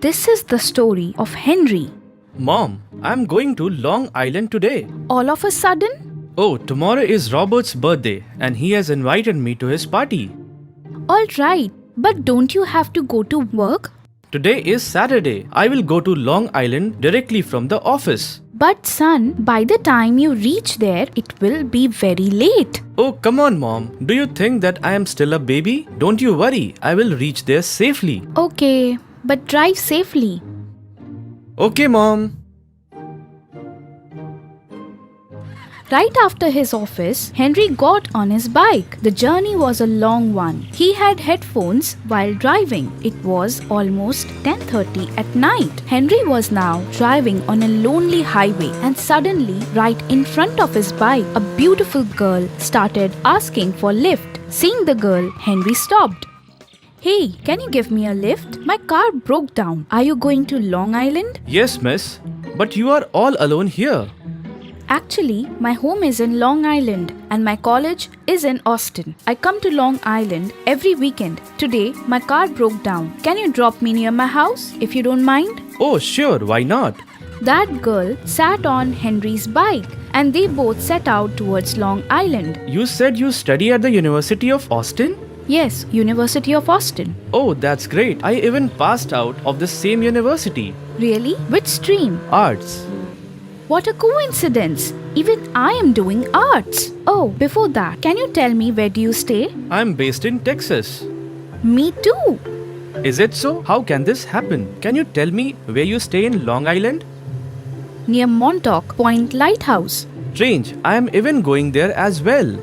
This is the story of Henry. Mom, I'm going to Long Island today. All of a sudden? Oh, tomorrow is Robert's birthday and he has invited me to his party. All right, but don't you have to go to work? Today is Saturday. I will go to Long Island directly from the office. But son, by the time you reach there, it will be very late. Oh, come on, Mom. Do you think that I am still a baby? Don't you worry. I will reach there safely. Okay, but drive safely. Okay, Mom. Right after his office, Henry got on his bike. The journey was a long one. He had headphones while driving. It was almost 10:30 at night. Henry was now driving on a lonely highway and suddenly, right in front of his bike, a beautiful girl started asking for lift. Seeing the girl, Henry stopped. Hey, can you give me a lift? My car broke down. Are you going to Long Island? Yes, miss. But you are all alone here. Actually, my home is in Long Island and my college is in Austin. I come to Long Island every weekend. Today, my car broke down. Can you drop me near my house if you don't mind? Oh, sure. Why not? That girl sat on Henry's bike and they both set out towards Long Island. You said you study at the University of Austin? Yes, University of Austin. Oh, that's great. I even passed out of the same university. Really? Which stream? Arts. What a coincidence! Even I am doing arts. Oh, before that, can you tell me where do you stay? I'm based in Texas. Me too. Is it so? How can this happen? Can you tell me where you stay in Long Island? Near Montauk Point Lighthouse. Strange, I am even going there as well.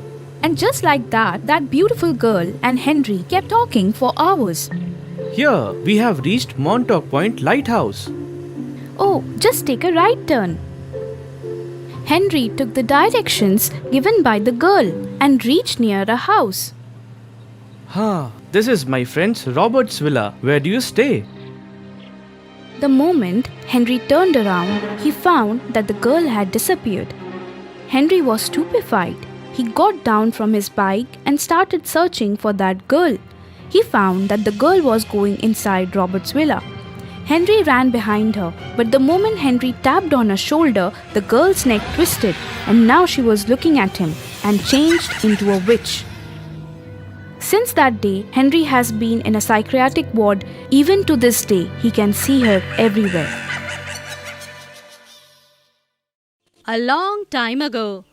And just like that, that beautiful girl and Henry kept talking for hours. Here, we have reached Montauk Point Lighthouse. Oh, just take a right turn. Henry took the directions given by the girl and reached near a house. This is my friend's Robert's villa. Where do you stay? The moment Henry turned around, he found that the girl had disappeared. Henry was stupefied. He got down from his bike and started searching for that girl. He found that the girl was going inside Robert's villa. Henry ran behind her, but the moment Henry tapped on her shoulder, the girl's neck twisted and now she was looking at him and changed into a witch. Since that day, Henry has been in a psychiatric ward. Even to this day, he can see her everywhere. A long time ago,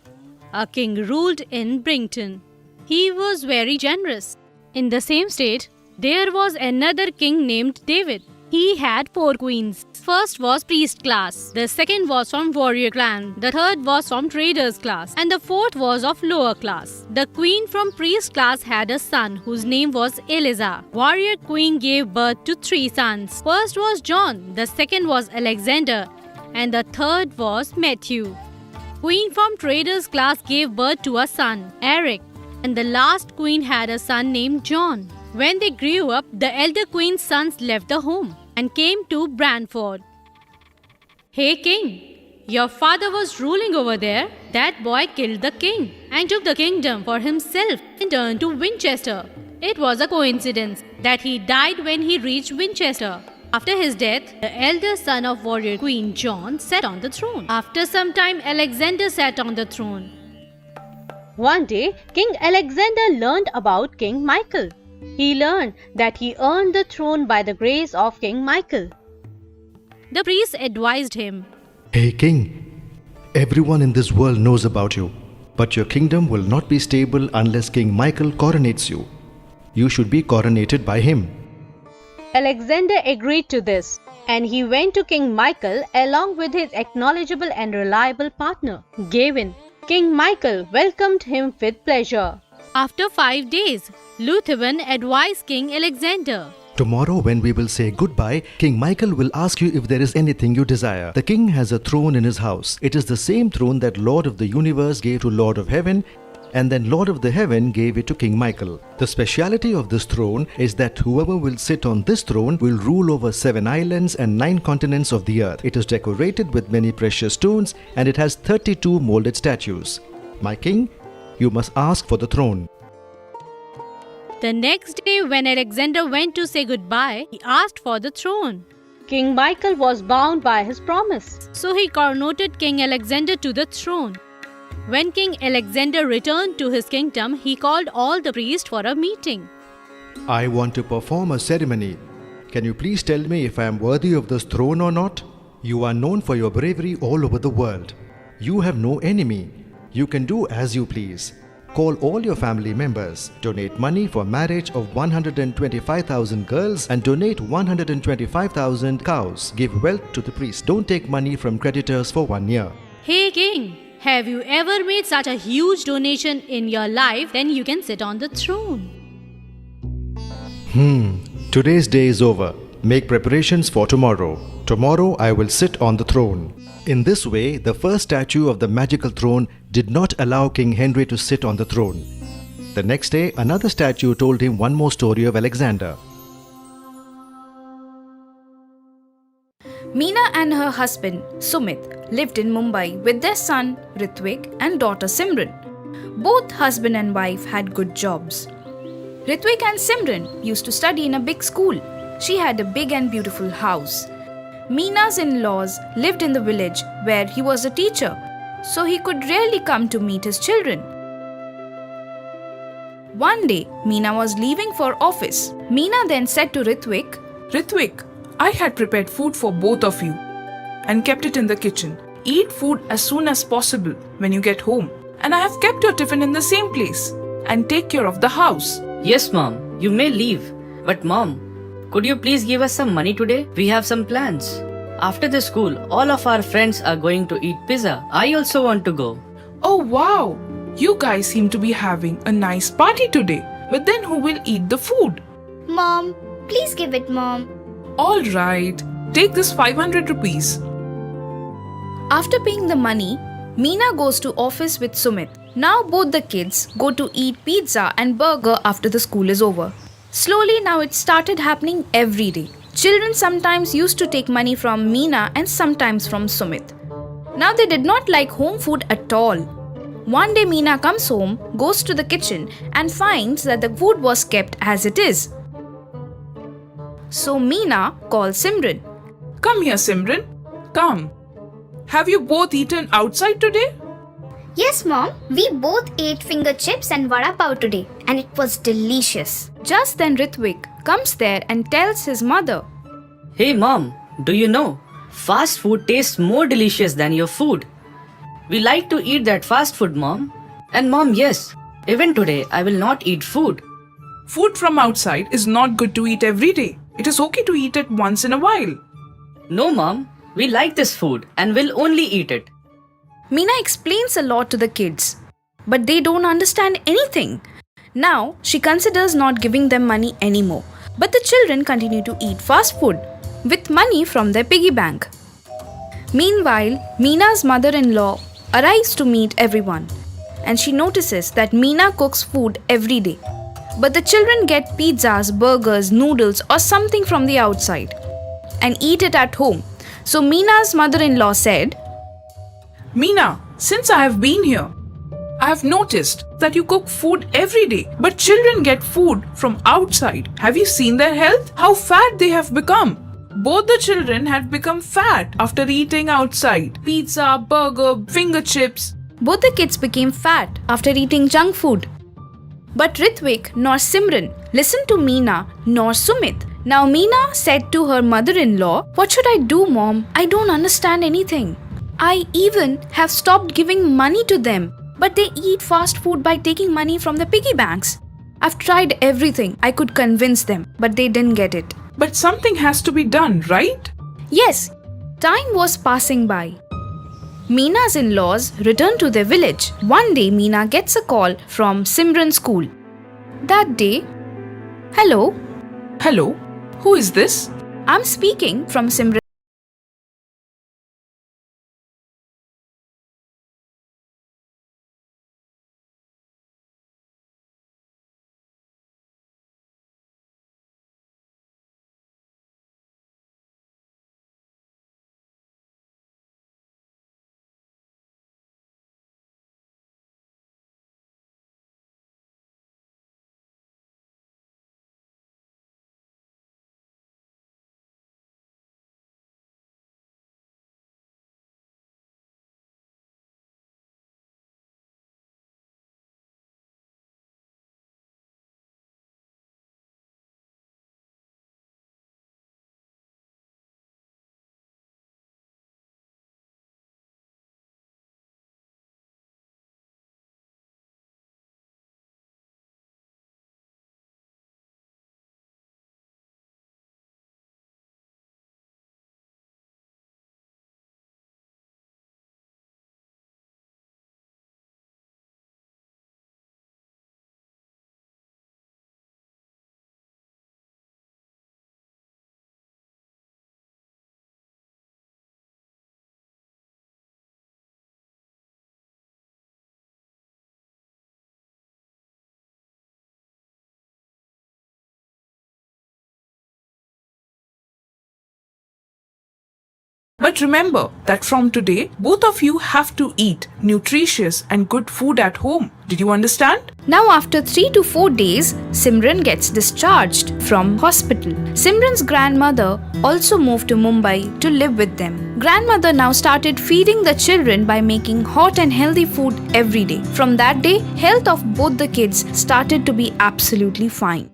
a king ruled in Brington. He was very generous. In the same state, there was another king named David. He had 4 queens. First was priest class, the second was from warrior clan, the third was from traders class, and the fourth was of lower class. The queen from priest class had a son whose name was Eliza. Warrior queen gave birth to 3 sons. First was John, the second was Alexander, and the third was Matthew. Queen from traders class gave birth to a son, Eric, and the last queen had a son named John. When they grew up, the elder queen's sons left the home and came to Brantford. Hey king, your father was ruling over there. That boy killed the king and took the kingdom for himself and turned to Winchester. It was a coincidence that he died when he reached Winchester. After his death, the elder son of warrior Queen John sat on the throne. After some time, Alexander sat on the throne. One day, King Alexander learned about King Michael. He learned that he earned the throne by the grace of King Michael. The priest advised him, Hey king, everyone in this world knows about you, but your kingdom will not be stable unless King Michael coronates you. You should be coronated by him. Alexander agreed to this, and he went to King Michael along with his acknowledgeable and reliable partner, Gavin. King Michael welcomed him with pleasure. After 5 days, Luthien advised King Alexander. Tomorrow when we will say goodbye, King Michael will ask you if there is anything you desire. The king has a throne in his house. It is the same throne that Lord of the universe gave to Lord of heaven, and then Lord of the heaven gave it to King Michael. The speciality of this throne is that whoever will sit on this throne will rule over 7 islands and 9 continents of the earth. It is decorated with many precious stones and it has 32 molded statues. My king, you must ask for the throne. The next day when Alexander went to say goodbye, he asked for the throne. King Michael was bound by his promise. So he coronated King Alexander to the throne. When King Alexander returned to his kingdom, he called all the priests for a meeting. I want to perform a ceremony. Can you please tell me if I am worthy of this throne or not? You are known for your bravery all over the world. You have no enemy. You can do as you please. Call all your family members, donate money for marriage of 125,000 girls and donate 125,000 cows. Give wealth to the priest. Don't take money from creditors for 1 year. Hey king, have you ever made such a huge donation in your life? Then you can sit on the throne. Today's day is over. Make preparations for tomorrow. Tomorrow I will sit on the throne. In this way, the first statue of the magical throne did not allow King Henry to sit on the throne. The next day, another statue told him one more story of Alexander. Meena and her husband Sumit lived in Mumbai with their son Ritvik and daughter Simran. Both husband and wife had good jobs. Ritvik and Simran used to study in a big school. She had a big and beautiful house. Meena's in-laws lived in the village where he was a teacher, so he could rarely come to meet his children. One day, Meena was leaving for office. Meena then said to Ritvik, Ritvik, I had prepared food for both of you and kept it in the kitchen. Eat food as soon as possible when you get home. And I have kept your tiffin in the same place. And take care of the house. Yes, Mom, you may leave. But Mom, could you please give us some money today? We have some plans. After the school, all of our friends are going to eat pizza. I also want to go. Oh wow! You guys seem to be having a nice party today. But then who will eat the food? Mom, please give it, Mom. Alright, take this 500 rupees. After paying the money, Meena goes to office with Sumit. Now both the kids go to eat pizza and burger after the school is over. Slowly now it started happening every day. Children sometimes used to take money from Meena and sometimes from Sumit. Now they did not like home food at all. One day Meena comes home, goes to the kitchen and finds that the food was kept as it is. So Meena calls Simran. Come here, Simran. Come. Have you both eaten outside today? Yes, Mom. We both ate finger chips and vada pav today, and it was delicious. Just then Ritvik comes there and tells his mother, Hey Mom, do you know? Fast food tastes more delicious than your food. We like to eat that fast food, Mom. And Mom, yes, even today I will not eat food. Food from outside is not good to eat every day. It is okay to eat it once in a while. No, Mom, we like this food and will only eat it. Meena explains a lot to the kids, but they don't understand anything. Now, she considers not giving them money anymore, but the children continue to eat fast food with money from their piggy bank. Meanwhile, Meena's mother-in-law arrives to meet everyone, and she notices that Meena cooks food every day. But the children get pizzas, burgers, noodles or something from the outside and eat it at home. So Meena's mother-in-law said, Meena, since I have been here, I have noticed that you cook food every day, but children get food from outside. Have you seen their health? How fat they have become. Both the children had become fat after eating outside. Pizza, burger, finger chips. Both the kids became fat after eating junk food. But Ritvik nor Simran listened to Meena nor Sumit. Now Meena said to her mother-in-law, What should I do, Mom? I don't understand anything. I even have stopped giving money to them, but they eat fast food by taking money from the piggy banks. I've tried everything I could convince them, but they didn't get it. But something has to be done, right? Yes, time was passing by. Meena's in-laws returned to their village. One day, Meena gets a call from Simran's school. That day, Hello, Hello, who is this? I'm speaking from Simran. But remember that from today, both of you have to eat nutritious and good food at home. Did you understand? Now after 3 to 4 days, Simran gets discharged from hospital. Simran's grandmother also moved to Mumbai to live with them. Grandmother now started feeding the children by making hot and healthy food every day. From that day, health of both the kids started to be absolutely fine.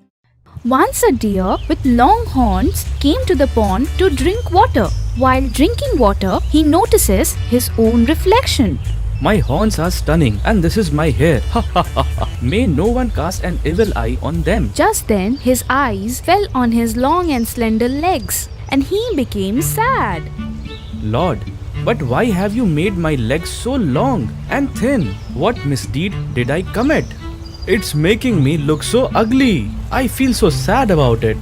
Once a deer with long horns came to the pond to drink water. While drinking water, he notices his own reflection. My horns are stunning and this is my hair. Ha ha ha ha. May no one cast an evil eye on them. Just then, his eyes fell on his long and slender legs, and he became sad. Lord, but why have you made my legs so long and thin? What misdeed did I commit? It's making me look so ugly. I feel so sad about it.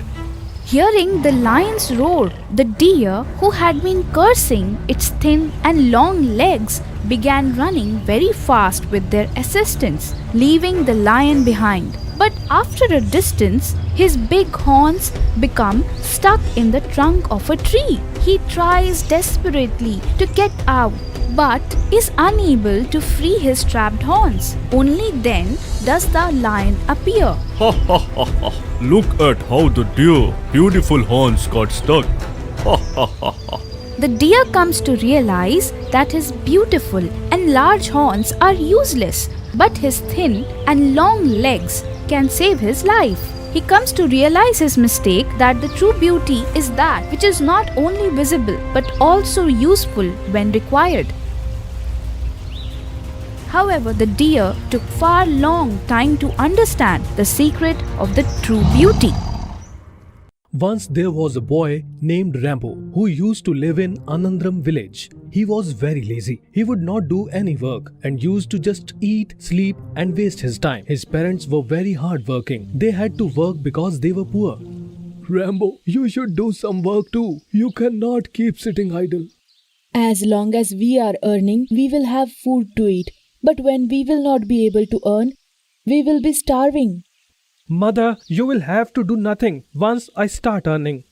Hearing the lion's roar, the deer, who had been cursing its thin and long legs, began running very fast with their assistants, leaving the lion behind. But after a distance, his big horns become stuck in the trunk of a tree. He tries desperately to get out, but is unable to free his trapped horns. Only then does the lion appear. Ha ha ha ha. Look at how the deer beautiful horns got stuck. Ha ha ha ha. The deer comes to realize that his beautiful and large horns are useless, but his thin and long legs can save his life. He comes to realize his mistake, that the true beauty is that which is not only visible but also useful when required. However, the deer took far long time to understand the secret of the true beauty. Once there was a boy named Rambo who used to live in Anandram village. He was very lazy. He would not do any work and used to just eat, sleep and waste his time. His parents were very hardworking. They had to work because they were poor. Rambo, you should do some work too. You cannot keep sitting idle. As long as we are earning, we will have food to eat. But when we will not be able to earn, we will be starving. Mother, you will have to do nothing once I start earning.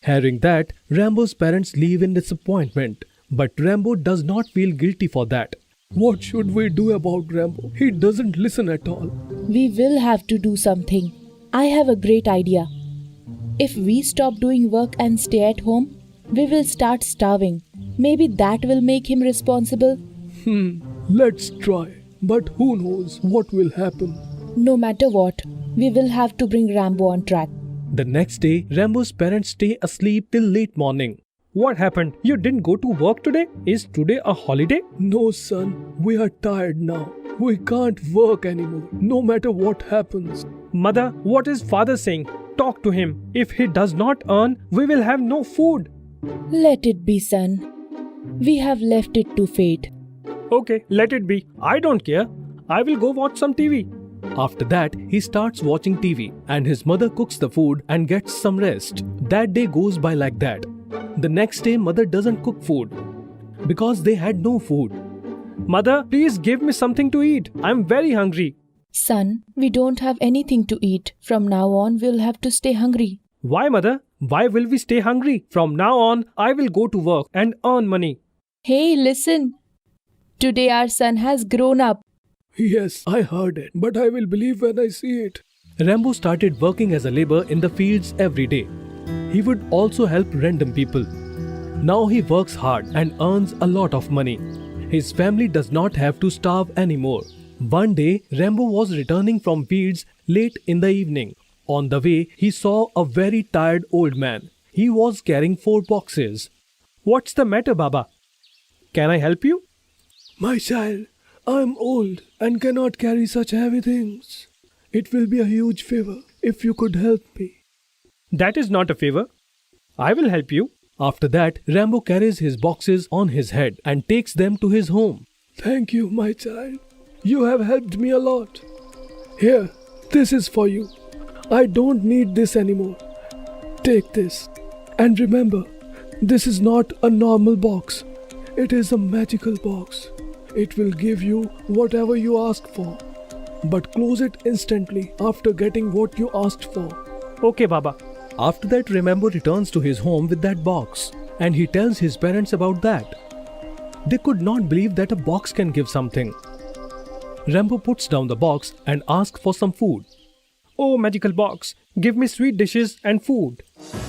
Hearing that, Rambo's parents leave in disappointment. But Rambo does not feel guilty for that. What should we do about Rambo? He doesn't listen at all. We will have to do something. I have a great idea. If we stop doing work and stay at home, we will start starving. Maybe that will make him responsible. Let's try. But who knows what will happen? No matter what, we will have to bring Rambo on track. The next day, Rambo's parents stay asleep till late morning. What happened? You didn't go to work today? Is today a holiday? No, son. We are tired now. We can't work anymore, no matter what happens. Mother, what is father saying? Talk to him. If he does not earn, we will have no food. Let it be, son. We have left it to fate. Okay, let it be. I don't care. I will go watch some TV. After that, he starts watching TV and his mother cooks the food and gets some rest. That day goes by like that. The next day, mother doesn't cook food because they had no food. Mother, please give me something to eat. I'm very hungry. Son, we don't have anything to eat. From now on, we'll have to stay hungry. Why, mother? Why will we stay hungry? From now on, I will go to work and earn money. Hey, listen. Today our son has grown up. Yes, I heard it, but I will believe when I see it. Rambo started working as a laborer in the fields every day. He would also help random people. Now he works hard and earns a lot of money. His family does not have to starve anymore. One day, Rambo was returning from fields late in the evening. On the way, he saw a very tired old man. He was carrying 4 boxes. What's the matter, Baba? Can I help you? My child, I am old and cannot carry such heavy things. It will be a huge favor if you could help me. That is not a favor. I will help you. After that, Rambo carries his boxes on his head and takes them to his home. Thank you, my child. You have helped me a lot. Here, this is for you. I don't need this anymore. Take this. And remember, this is not a normal box. It is a magical box. It will give you whatever you ask for. But close it instantly after getting what you asked for. Okay, Baba. After that, Rambo returns to his home with that box. and he tells his parents about that. They could not believe that a box can give something. Rambo puts down the box and asks for some food. "Oh, magical box, give me sweet dishes and food."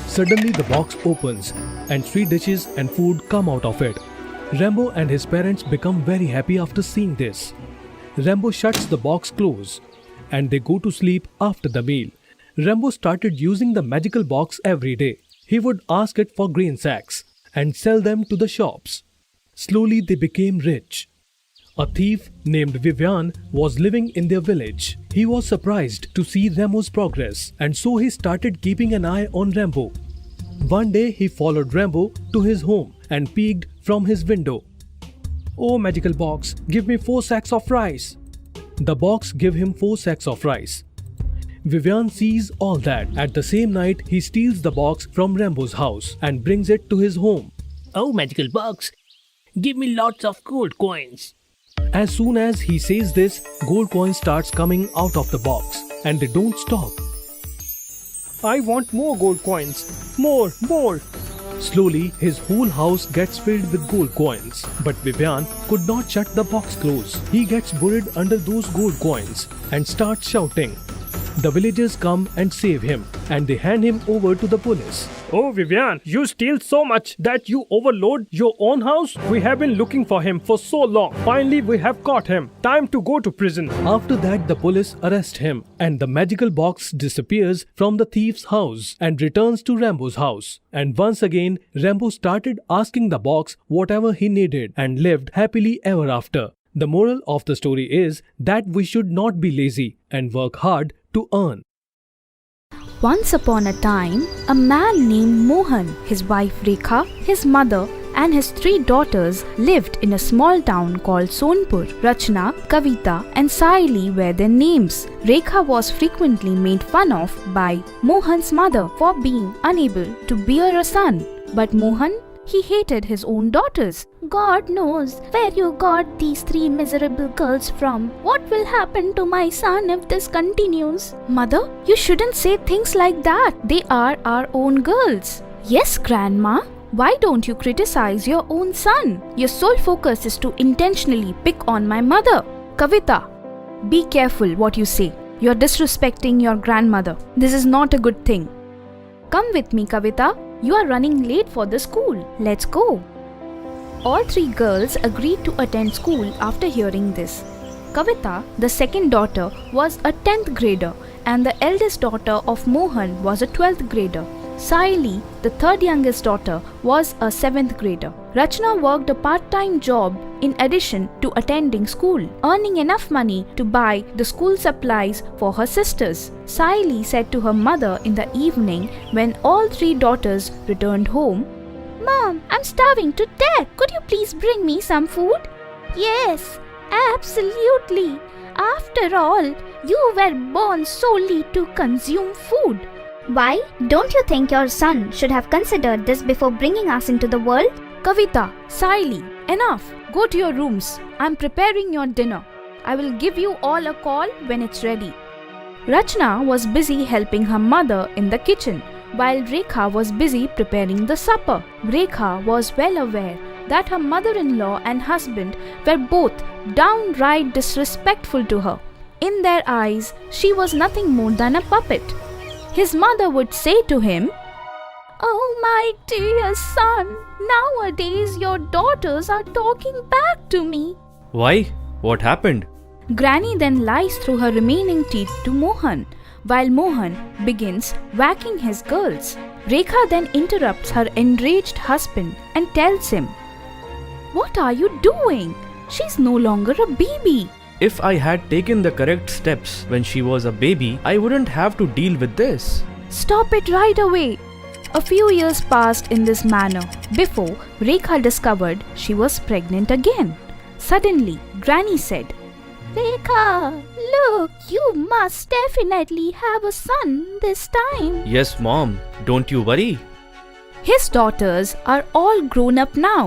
Suddenly the box opens and sweet dishes and food come out of it. Rambo and his parents become very happy after seeing this. Rambo shuts the box close and they go to sleep after the meal. Rambo started using the magical box every day. He would ask it for grain sacks and sell them to the shops. Slowly they became rich. A thief named Vivian was living in their village. He was surprised to see Rambo's progress, and so he started keeping an eye on Rambo. One day he followed Rambo to his home and peeked from his window. "Oh, magical box, give me 4 sacks of rice." The box gave him 4 sacks of rice. Vivian sees all that. At the same night, he steals the box from Rambo's house and brings it to his home. "Oh, magical box, give me lots of gold coins." As soon as he says this, gold coins starts coming out of the box and they don't stop. "I want more gold coins. More. Slowly, his whole house gets filled with gold coins. But Vivian could not shut the box close. He gets buried under those gold coins and starts shouting. The villagers come and save him and they hand him over to the police. "Oh, Vivian, you steal so much that you overload your own house? We have been looking for him for so long. Finally, we have caught him. Time to go to prison." After that, the police arrest him and the magical box disappears from the thief's house and returns to Rambo's house. And once again, Rambo started asking the box whatever he needed and lived happily ever after. The moral of the story is that we should not be lazy and work hard to earn. Once upon a time, a man named Mohan, his wife Rekha, his mother, and his 3 daughters lived in a small town called Sonpur. Rachna, Kavita, and Saili were their names. Rekha was frequently made fun of by Mohan's mother for being unable to bear a son. But Mohan, he hated his own daughters. God knows where you got these 3 miserable girls from. What will happen to my son if this continues? Mother, you shouldn't say things like that. They are our own girls. Yes, Grandma. Why don't you criticize your own son? Your sole focus is to intentionally pick on my mother. Kavita, be careful what you say. You're disrespecting your grandmother. This is not a good thing. Come with me, Kavita. You are running late for the school. Let's go. All 3 girls agreed to attend school after hearing this. Kavita, the second daughter, was a 10th grader and the eldest daughter of Mohan was a 12th grader. Saili, the third youngest daughter, was a 7th grader. Rachna worked a part-time job in addition to attending school, earning enough money to buy the school supplies for her sisters. Saili said to her mother in the evening when all 3 daughters returned home, "Mom, I'm starving to death. Could you please bring me some food?" "Yes, absolutely. After all, you were born solely to consume food." Why? Don't you think your son should have considered this before bringing us into the world? Kavita, Saili, enough. Go to your rooms. I'm preparing your dinner. I will give you all a call when it's ready. Rachna was busy helping her mother in the kitchen, while Rekha was busy preparing the supper. Rekha was well aware that her mother-in-law and husband were both downright disrespectful to her. In their eyes, she was nothing more than a puppet. His mother would say to him, "Oh, my dear son, nowadays your daughters are talking back to me." Why? What happened? Granny then lies through her remaining teeth to Mohan, while Mohan begins whacking his girls. Rekha then interrupts her enraged husband and tells him, "What are you doing? She's no longer a baby." If I had taken the correct steps when she was a baby, I wouldn't have to deal with this. Stop it right away. A few years passed in this manner before Rekha discovered she was pregnant again. Suddenly, Granny said, "Rekha, look, you must definitely have a son this time." Yes, Mom. Don't you worry. His daughters are all grown up now.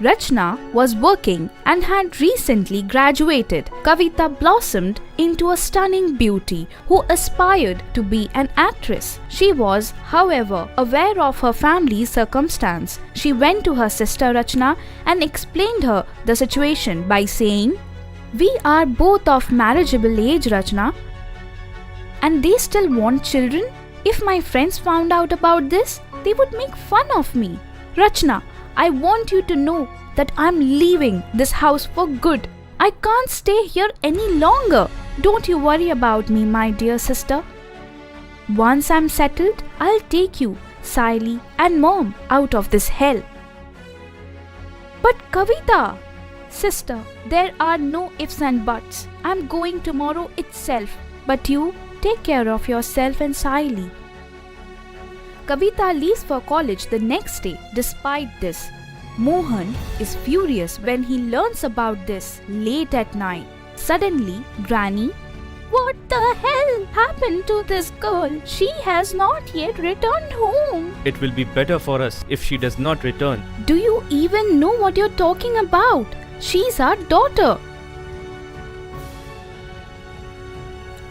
Rachna was working and had recently graduated. Kavita blossomed into a stunning beauty who aspired to be an actress. She was, however, aware of her family's circumstance. She went to her sister Rachna and explained her the situation by saying, "We are both of marriageable age, Rachna, and they still want children. If my friends found out about this, they would make fun of me. Rachna, I want you to know that I'm leaving this house for good. I can't stay here any longer. Don't you worry about me, my dear sister. Once I'm settled, I'll take you, Saili, and Mom out of this hell." "But Kavita," "Sister, there are no ifs and buts. I'm going tomorrow itself. But you take care of yourself and Saili." Kavita leaves for college the next day. Despite this, Mohan is furious when he learns about this late at night. Suddenly, Granny, "What the hell happened to this girl? She has not yet returned home." It will be better for us if she does not return. "Do you even know what you're talking about? She's our daughter."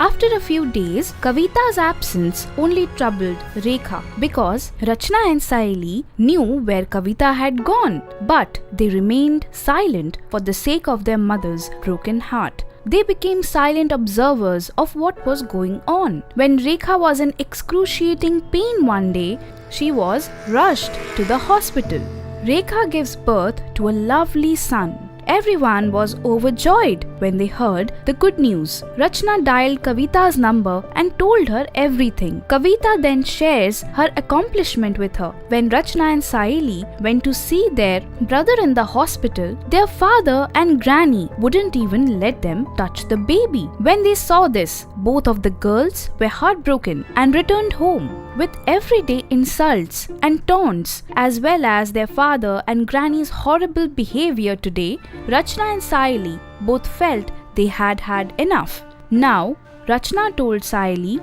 After a few days, Kavita's absence only troubled Rekha because Rachna and Saili knew where Kavita had gone, but they remained silent for the sake of their mother's broken heart. They became silent observers of what was going on. When Rekha was in excruciating pain one day, she was rushed to the hospital. Rekha gives birth to a lovely son. Everyone was overjoyed when they heard the good news. Rachna dialed Kavita's number and told her everything. Kavita then shares her accomplishment with her. When Rachna and Saili went to see their brother in the hospital, their father and granny wouldn't even let them touch the baby. When they saw this, both of the girls were heartbroken and returned home. With everyday insults and taunts, as well as their father and granny's horrible behavior today, Rachna and Saili both felt they had had enough. Now, Rachna told Saili,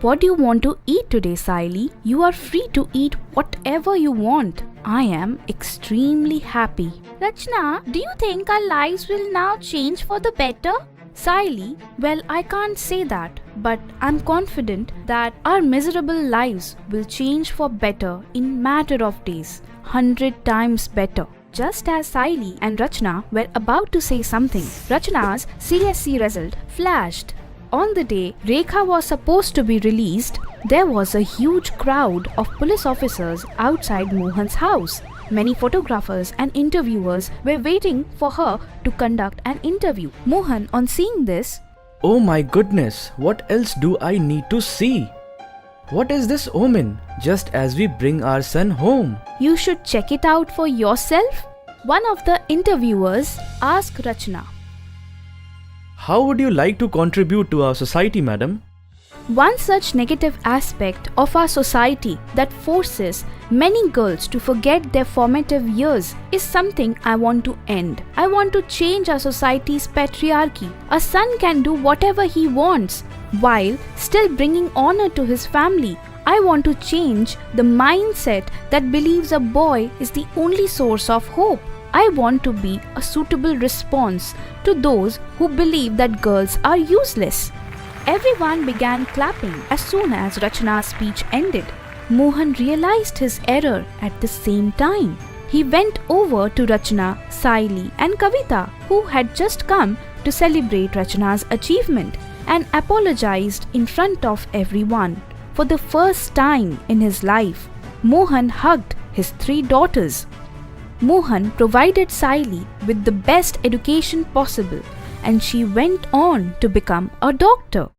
"What do you want to eat today, Saili? You are free to eat whatever you want. I am extremely happy." "Rachna, do you think our lives will now change for the better?" Saili, "Well, I can't say that, but I'm confident that our miserable lives will change for better in matter of days, 100 times better." Just as Saili and Rachna were about to say something, Rachna's CSC result flashed. On the day Rekha was supposed to be released, there was a huge crowd of police officers outside Mohan's house. Many photographers and interviewers were waiting for her to conduct an interview. Mohan, on seeing this, "Oh my goodness, what else do I need to see? What is this omen? Just as we bring our son home." "You should check it out for yourself." One of the interviewers asked Rachna, "How would you like to contribute to our society, madam?" One such negative aspect of our society that forces many girls to forget their formative years is something I want to end. I want to change our society's patriarchy. A son can do whatever he wants while still bringing honor to his family. I want to change the mindset that believes a boy is the only source of hope. I want to be a suitable response to those who believe that girls are useless. Everyone began clapping as soon as Rachna's speech ended. Mohan realized his error at the same time. He went over to Rachna, Saili, and Kavita, who had just come to celebrate Rachna's achievement, and apologized in front of everyone. For the first time in his life, Mohan hugged his 3 daughters. Mohan provided Saili with the best education possible, and she went on to become a doctor.